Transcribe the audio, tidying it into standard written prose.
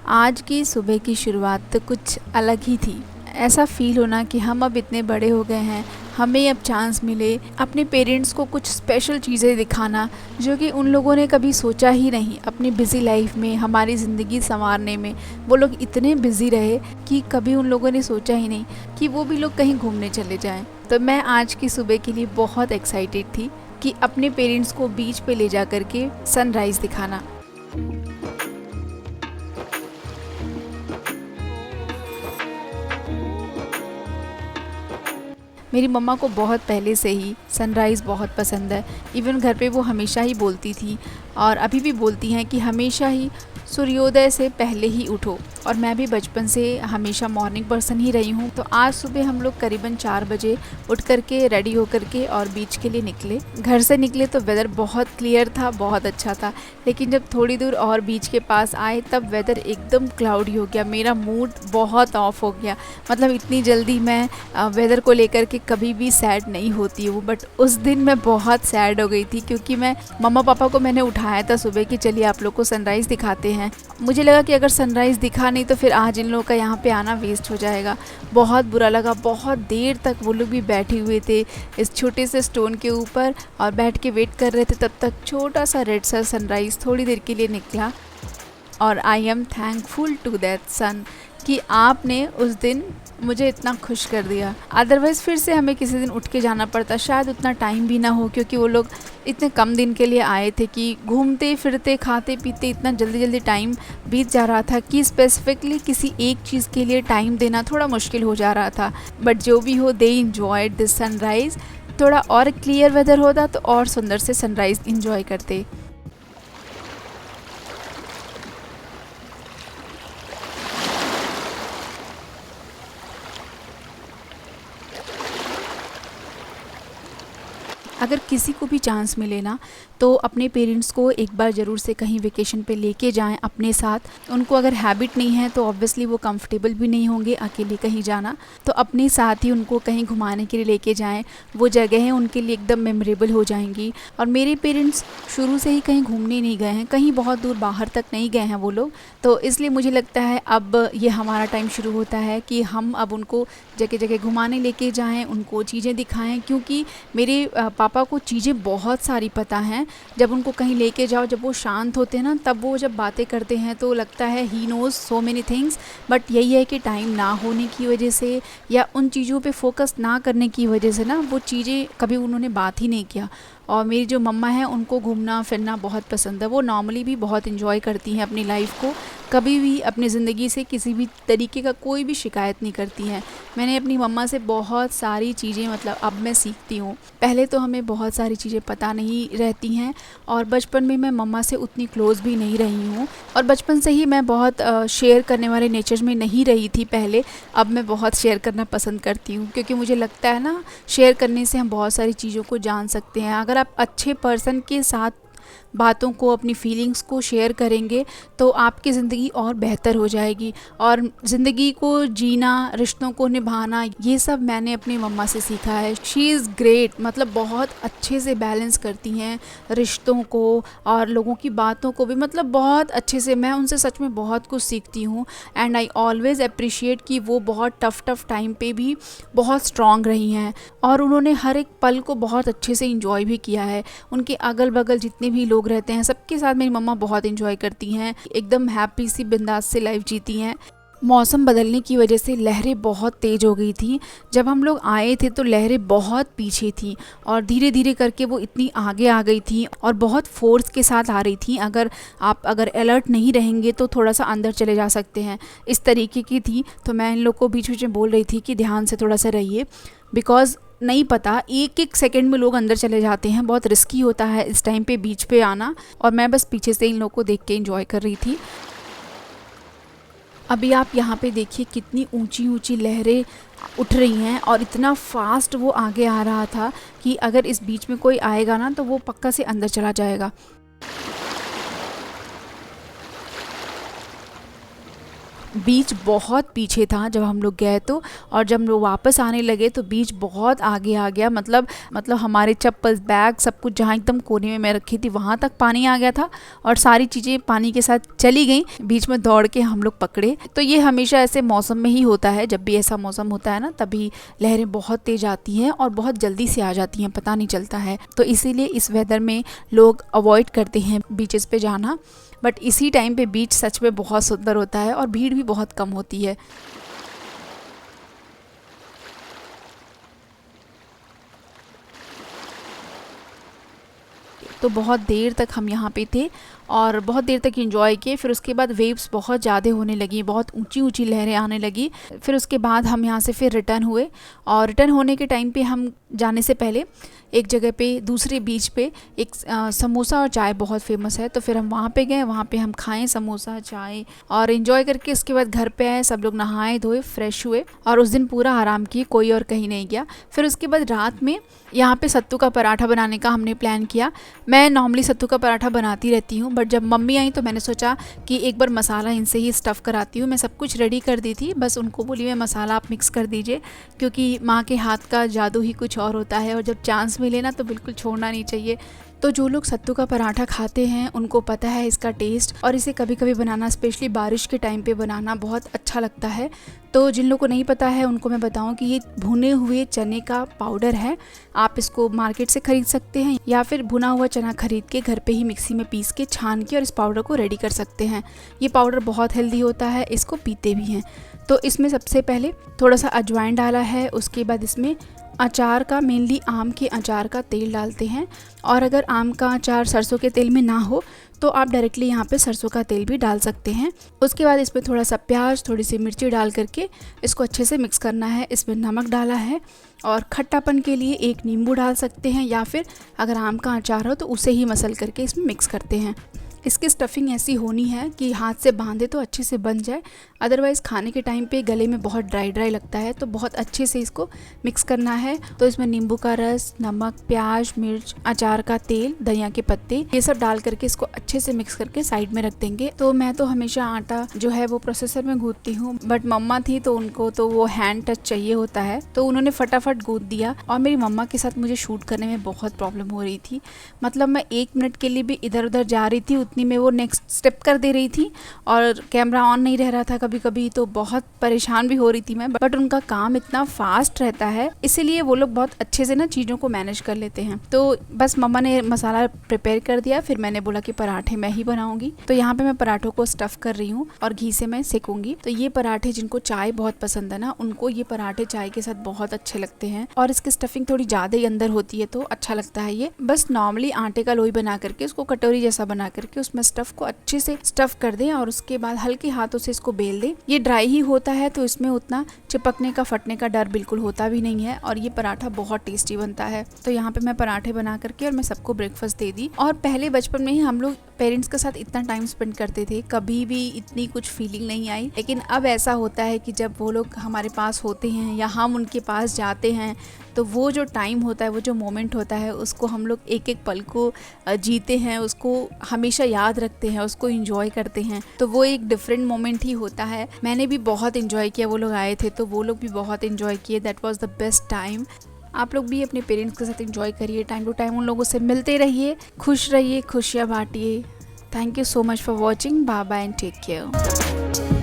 आज की सुबह की शुरुआत तो कुछ अलग ही थी। ऐसा फ़ील होना कि हम अब इतने बड़े हो गए हैं, हमें अब चांस मिले अपने पेरेंट्स को कुछ स्पेशल चीज़ें दिखाना, जो कि उन लोगों ने कभी सोचा ही नहीं। अपनी बिज़ी लाइफ में हमारी ज़िंदगी सँवारने में वो लोग इतने बिज़ी रहे कि कभी उन लोगों ने सोचा ही नहीं कि वो भी लोग कहीं घूमने चले जाएँ। तो मैं आज की सुबह के लिए बहुत एक्साइटेड थी कि अपने पेरेंट्स को बीच पे ले जा कर के सनराइज़ दिखाना। मेरी मम्मा को बहुत पहले से ही सनराइज़ बहुत पसंद है। इवन घर पे वो हमेशा ही बोलती थी और अभी भी बोलती हैं कि हमेशा ही सूर्योदय से पहले ही उठो। और मैं भी बचपन से हमेशा मॉर्निंग पर्सन ही रही हूँ। तो आज सुबह हम लोग करीबन 4 बजे उठ कर के रेडी हो कर के और बीच के लिए निकले। घर से निकले तो वेदर बहुत क्लियर था, बहुत अच्छा था। लेकिन जब थोड़ी दूर और बीच के पास आए तब वेदर एकदम क्लाउडी हो गया। मेरा मूड बहुत ऑफ हो गया। मतलब इतनी जल्दी मैं वेदर को लेकर के कभी भी सैड नहीं होती हूँ, बट उस दिन मैं बहुत सैड हो गई थी क्योंकि मैं मम्मा पापा को मैंने उठाया था सुबह कि चलिए आप लोग को सनराइज़ दिखाते हैं। मुझे लगा कि अगर सनराइज़ दिखा नहीं तो फिर आज इन लोगों का यहाँ पे आना वेस्ट हो जाएगा। बहुत बुरा लगा। बहुत देर तक वो लोग भी बैठे हुए थे इस छोटे से स्टोन के ऊपर और बैठ के वेट कर रहे थे। तब तक छोटा सा रेड सा सनराइज़ थोड़ी देर के लिए निकला और I am thankful to that son कि आपने उस दिन मुझे इतना खुश कर दिया। अदरवाइज़ फिर से हमें किसी दिन उठ के जाना पड़ता, शायद उतना टाइम भी ना हो, क्योंकि वो लोग इतने कम दिन के लिए आए थे कि घूमते फिरते खाते पीते इतना जल्दी जल्दी टाइम बीत जा रहा था कि स्पेसिफिकली किसी एक चीज़ के लिए टाइम देना थोड़ा मुश्किल हो जा रहा था। बट जो भी हो, दे इंजॉयड दिस सनराइज़। थोड़ा और क्लियर वेदर होता तो और सुंदर से सनराइज़ इंजॉय करते। अगर किसी को भी चांस मिले ना तो अपने पेरेंट्स को एक बार ज़रूर से कहीं वेकेशन पे लेके जाएं अपने साथ। उनको अगर हैबिट नहीं है तो ऑब्वियसली वो कंफर्टेबल भी नहीं होंगे अकेले कहीं जाना, तो अपने साथ ही उनको कहीं घुमाने के लिए लेके जाएं। वो जगहें उनके लिए एकदम मेमोरेबल हो जाएंगी। और मेरे पेरेंट्स शुरू से ही कहीं घूमने नहीं गए हैं, कहीं बहुत दूर बाहर तक नहीं गए हैं वो लोग। तो इसलिए मुझे लगता है अब ये हमारा टाइम शुरू होता है कि हम अब उनको जगह जगह घुमाने लेके जाएं, उनको चीज़ें दिखाएं। क्योंकि मेरे पापा को चीज़ें बहुत सारी पता हैं। जब उनको कहीं लेके जाओ, जब वो शांत होते हैं ना, तब वो जब बातें करते हैं तो लगता है he knows so many things. But यही है कि टाइम ना होने की वजह से या उन चीज़ों पे फोकस ना करने की वजह से ना वो चीज़ें कभी उन्होंने बात ही नहीं किया। और मेरी जो मम्मा है उनको घूमना फिरना बहुत पसंद है। वो नॉर्मली भी बहुत इन्जॉय करती हैं अपनी लाइफ को, कभी भी अपनी ज़िंदगी से किसी भी तरीके का कोई भी शिकायत नहीं करती हैं। मैंने अपनी मम्मा से बहुत सारी चीज़ें, मतलब अब मैं सीखती हूँ। पहले तो हमें बहुत सारी चीज़ें पता नहीं रहती हैं और बचपन में मैं मम्मा से उतनी क्लोज़ भी नहीं रही हूँ। और बचपन से ही मैं बहुत शेयर करने वाले नेचर में नहीं रही थी पहले। अब मैं बहुत शेयर करना पसंद करती हूँ क्योंकि मुझे लगता है ना, शेयर करने से हम बहुत सारी चीज़ों को जान सकते हैं। अगर आप अच्छे पर्सन के साथ बातों को, अपनी फीलिंग्स को शेयर करेंगे तो आपकी ज़िंदगी और बेहतर हो जाएगी। और ज़िंदगी को जीना, रिश्तों को निभाना, ये सब मैंने अपनी मम्मा से सीखा है। She is great. मतलब बहुत अच्छे से बैलेंस करती हैं रिश्तों को और लोगों की बातों को भी। मतलब बहुत अच्छे से मैं उनसे सच में बहुत कुछ सीखती हूँ। एंड आई ऑलवेज़ अप्रिशिएट कि वो बहुत टफ़ टाइम पे भी बहुत स्ट्रॉन्ग रही हैं और उन्होंने हर एक पल को बहुत अच्छे से इंजॉय भी किया है। उनके अगल बगल जितने भी लोग रहते हैं सबके साथ मेरी मम्मा बहुत एंजॉय करती हैं, एकदम हैप्पी सी बिंदास से लाइफ जीती हैं। मौसम बदलने की वजह से लहरें बहुत तेज़ हो गई थी। जब हम लोग आए थे तो लहरें बहुत पीछे थी और धीरे धीरे करके वो इतनी आगे आ गई थी और बहुत फोर्स के साथ आ रही थी। अगर अलर्ट नहीं रहेंगे तो थोड़ा सा अंदर चले जा सकते हैं, इस तरीके की थी। तो मैं इन लोग को बीच बीच में बोल रही थी कि ध्यान से थोड़ा सा रहिए, बिकॉज़ नहीं पता एक एक सेकंड में लोग अंदर चले जाते हैं। बहुत रिस्की होता है इस टाइम पे बीच पे आना। और मैं बस पीछे से इन लोग को देख के एंजॉय कर रही थी। अभी आप यहाँ पे देखिए कितनी ऊंची ऊंची लहरें उठ रही हैं और इतना फास्ट वो आगे आ रहा था कि अगर इस बीच में कोई आएगा ना तो वो पक्का से अंदर चला जाएगा। बीच बहुत पीछे था जब हम लोग गए तो, और जब हम लोग वापस आने लगे तो बीच बहुत आगे आ गया। मतलब हमारे चप्पल, बैग, सब कुछ जहाँ एकदम कोने में मैं रखी थी वहाँ तक पानी आ गया था और सारी चीज़ें पानी के साथ चली गई। बीच में दौड़ के हम लोग पकड़े। तो ये हमेशा ऐसे मौसम में ही होता है, जब भी ऐसा मौसम होता है ना तभी लहरें बहुत तेज़ आती हैं और बहुत जल्दी से आ जाती हैं, पता नहीं चलता है। तो इसीलिए इस वेदर में लोग अवॉइड करते हैं बीचेस पे जाना। बट इसी टाइम पे बीच सच में बहुत सुंदर होता है और भीड़ भी बहुत कम होती है। तो बहुत देर तक हम यहाँ पे थे और बहुत देर तक एंजॉय किए। फिर उसके बाद वेव्स बहुत ज़्यादा होने लगी, बहुत ऊंची ऊंची लहरें आने लगी। फिर उसके बाद हम यहाँ से फिर रिटर्न हुए और रिटर्न होने के टाइम पे हम जाने से पहले एक जगह पे, दूसरे बीच पे एक समोसा और चाय बहुत फेमस है, तो फिर हम वहाँ पे गए। वहाँ पे हम खाएं समोसा चाय और एंजॉय करके उसके बाद घर पे आए। सब लोग नहाए धोए, फ्रेश हुए और उस दिन पूरा आराम किए, कोई और कहीं नहीं गया। फिर उसके बाद रात में यहाँ पे सत्तू का पराठा बनाने का हमने प्लान किया। मैं नॉर्मली सत्तू का पराठा बनाती रहती हूँ, बट जब मम्मी आई तो मैंने सोचा कि एक बार मसाला इनसे ही स्टफ़ कराती हूँ। मैं सब कुछ रेडी कर दी थी, बस उनको बोली मैं मसाला आप मिक्स कर दीजिए, क्योंकि माँ के हाथ का जादू ही कुछ और होता है और जब चांस मिले ना तो बिल्कुल छोड़ना नहीं चाहिए। तो जो लोग सत्तू का पराठा खाते हैं उनको पता है इसका टेस्ट, और इसे कभी कभी बनाना, स्पेशली बारिश के टाइम पे बनाना बहुत अच्छा लगता है। तो जिन लोगों को नहीं पता है उनको मैं बताऊं कि ये भुने हुए चने का पाउडर है। आप इसको मार्केट से ख़रीद सकते हैं या फिर भुना हुआ चना खरीद के घर पे ही मिक्सी में पीस के छान के और इस पाउडर को रेडी कर सकते हैं। ये पाउडर बहुत हेल्दी होता है, इसको पीते भी हैं। तो इसमें सबसे पहले थोड़ा सा अजवाइन डाला है, उसके बाद इसमें अचार का, मेनली आम के अचार का तेल डालते हैं। और अगर आम का अचार सरसों के तेल में ना हो तो आप डायरेक्टली यहाँ पे सरसों का तेल भी डाल सकते हैं। उसके बाद इसमें थोड़ा सा प्याज, थोड़ी सी मिर्ची डाल करके इसको अच्छे से मिक्स करना है। इसमें नमक डाला है और खट्टापन के लिए एक नींबू डाल सकते हैं या फिर अगर आम का अचार हो तो उसे ही मसल करके इसमें मिक्स करते हैं। इसकी स्टफिंग ऐसी होनी है कि हाथ से बांधे तो अच्छे से बन जाए, अदरवाइज़ खाने के टाइम पे गले में बहुत ड्राई ड्राई लगता है। तो बहुत अच्छे से इसको मिक्स करना है। तो इसमें नींबू का रस, नमक, प्याज, मिर्च, अचार का तेल, धनिया के पत्ते, ये सब डाल करके इसको अच्छे से मिक्स करके साइड में रख देंगे। तो मैं तो हमेशा आटा जो है वो प्रोसेसर में गूंथती हूँ, बट मम्मा थी तो उनको तो वो हैंड टच चाहिए होता है, तो उन्होंने फटाफट गूंथ दिया। और मेरी मम्मा के साथ मुझे शूट करने में बहुत प्रॉब्लम हो रही थी। मतलब मैं 1 मिनट के लिए भी इधर उधर जा रही थी, उतनी में वो नेक्स्ट स्टेप कर दे रही थी और कैमरा ऑन नहीं रह रहा था कभी कभी, तो बहुत परेशान भी हो रही थी मैं। बट उनका काम इतना फास्ट रहता है, इसीलिए वो लोग बहुत अच्छे से ना चीज़ों को मैनेज कर लेते हैं। तो बस मम्मा ने मसाला प्रिपेयर कर दिया, फिर मैंने बोला कि पराठे मैं ही बनाऊंगी। तो यहाँ पे मैं पराठों को स्टफ़ कर रही हूँ और घी से मैं सेकूंगी। तो ये पराठे जिनको चाय बहुत पसंद है ना, उनको ये पराठे चाय के साथ बहुत अच्छे लगते हैं और इसकी स्टफिंग थोड़ी ज़्यादा ही अंदर होती है तो अच्छा लगता है। ये बस नॉर्मली आटे का लोई बना करके उसको कटोरी जैसा बना करके उसमें स्टफ को अच्छे से स्टफ कर दें और उसके बाद हल्के हाथों से इसको बेल दें। ये ड्राई ही होता है तो इसमें उतना चिपकने का, फटने का डर बिल्कुल होता भी नहीं है और ये पराठा बहुत टेस्टी बनता है। तो यहाँ पे मैं पराठे बना करके और मैं सबको ब्रेकफास्ट दे दी। और पहले बचपन में ही हम लोग पेरेंट्स के साथ इतना टाइम स्पेंड करते थे, कभी भी इतनी कुछ फीलिंग नहीं आई। लेकिन अब ऐसा होता है कि जब वो लोग हमारे पास होते हैं या हम उनके पास जाते हैं तो वो जो टाइम होता है, वो जो मोमेंट होता है, उसको हम लोग एक एक पल को जीते हैं, उसको हमेशा याद रखते हैं, उसको एंजॉय करते हैं। तो वो एक डिफरेंट मोमेंट ही होता है। मैंने भी बहुत एंजॉय किया, वो लोग आए थे तो वो लोग भी बहुत एंजॉय किए। That was the best time. आप लोग भी अपने पेरेंट्स के साथ एंजॉय करिए, टाइम टू टाइम उन लोगों से मिलते रहिए, खुश रहिए, खुशियाँ बांटिए। Thank you so much for watching. Bye bye and take care.